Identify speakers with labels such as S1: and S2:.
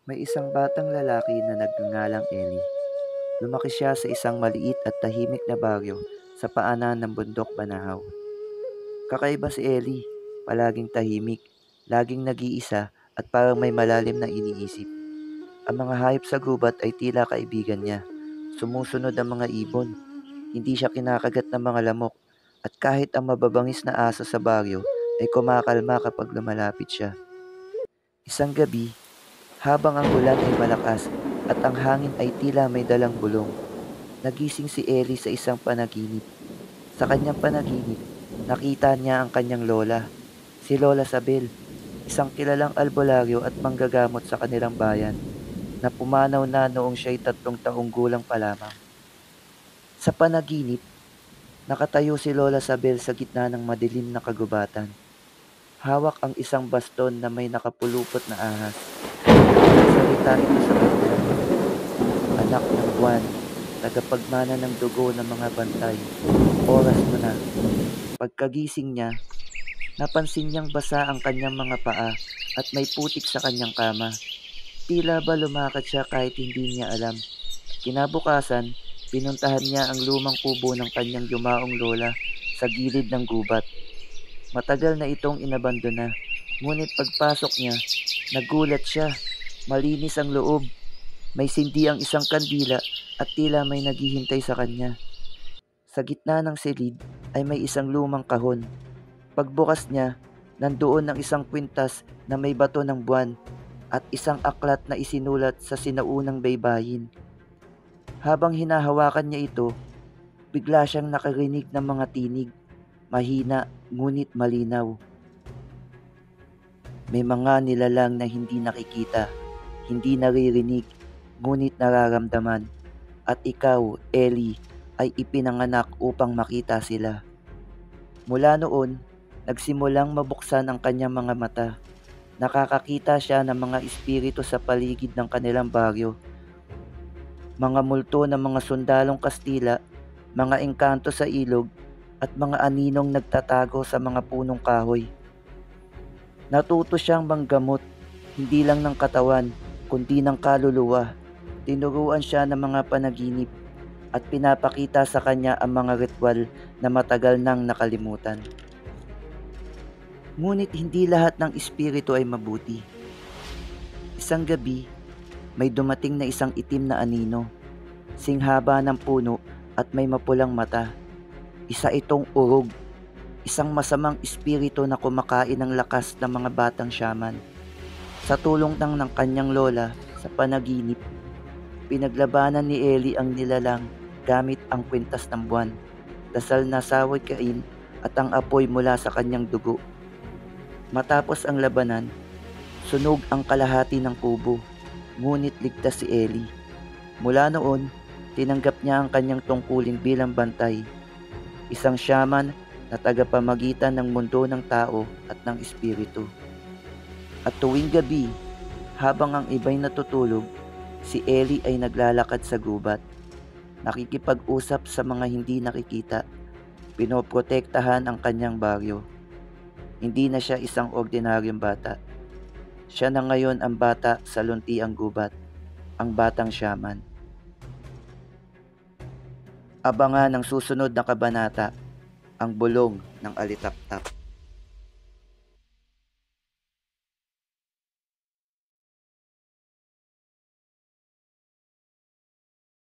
S1: May isang batang lalaki na nagngangalang Ellie. Lumaki siya sa isang maliit at tahimik na baryo sa paanan ng bundok Banahaw. Kakaiba si Ellie, palaging tahimik, laging nag-iisa at parang may malalim na iniisip. Ang mga hayop sa gubat ay tila kaibigan niya. Sumusunod ang mga ibon, hindi siya kinakagat ng mga lamok, at kahit ang mababangis na aso sa baryo ay kumakalma kapag lumalapit siya. Isang gabi, habang ang ulan ay malakas at ang hangin ay tila may dalang bulong, nagising si Ellie sa isang panaginip. Sa kanyang panaginip, nakita niya ang kanyang lola, si Lola Sabel, isang kilalang albularyo at manggagamot sa kanilang bayan, na pumanaw na noong siya'y 3 taong gulang pa lamang. Sa panaginip, nakatayo si Lola Sabel sa gitna ng madilim na kagubatan. Hawak ang isang baston na may nakapulupot na ahas. Nagsalita ito sa kanya, "Anak ng buwan, tagapagmana ng dugo ng mga bantay, oras mo na." Pagkagising niya, napansin niyang basa ang kanyang mga paa at may putik sa kanyang kama. Tila ba lumakad siya kahit hindi niya alam. Kinabukasan, pinuntahan niya ang lumang kubo ng kanyang yumaong lola sa gilid ng gubat. Matagal na itong inabandona, ngunit pagpasok niya, nagulat siya. Malinis ang loob, may sindi ang isang kandila at tila may naghihintay sa kanya. Sa gitna ng silid ay may isang lumang kahon. Pagbukas niya, nandoon ang isang kwintas na may bato ng buwan at isang aklat na isinulat sa sinaunang baybayin. Habang hinahawakan niya ito, bigla siyang nakarinig ng mga tinig, mahina ngunit malinaw. May mga nilalang na hindi nakikita, hindi naririnig, ngunit nararamdaman. At ikaw, Ellie, ay ipinanganak upang makita sila. Mula noon, nagsimulang mabuksan ang kanyang mga mata. Nakakakita siya ng mga espiritu sa paligid ng kanilang baryo, mga multo ng mga sundalong Kastila, mga engkanto sa ilog, at mga aninong nagtatago sa mga punong kahoy. Natuto siyang manggamot, hindi lang ng katawan, kundi ng kaluluwa. Tinuruan siya ng mga panaginip at pinapakita sa kanya ang mga ritual na matagal nang nakalimutan. Ngunit hindi lahat ng espiritu ay mabuti. Isang gabi, may dumating na isang itim na anino, singhaba ng puno at may mapulang mata. Isa itong urog, isang masamang espiritu na kumakain ng lakas ng mga batang shaman. Sa tulong ng kanyang lola sa panaginip, pinaglabanan ni Ellie ang nilalang gamit ang kwintas ng buwan, dasal na saway kain at ang apoy mula sa kanyang dugo. Matapos ang labanan, sunog ang kalahati ng kubo, ngunit ligtas si Ellie. Mula noon, tinanggap niya ang kanyang tungkulin bilang bantay, isang shaman na tagapamagitan ng mundo ng tao at ng espiritu. At tuwing gabi, habang ang iba'y natutulog, si Ellie ay naglalakad sa gubat, nakikipag-usap sa mga hindi nakikita, pinoprotektahan ang kanyang baryo. Hindi na siya isang ordinaryong bata. Siya na ngayon ang bata sa luntiang gubat, ang batang shaman. Abangan ang susunod na kabanata, ang bulong ng alitaptap.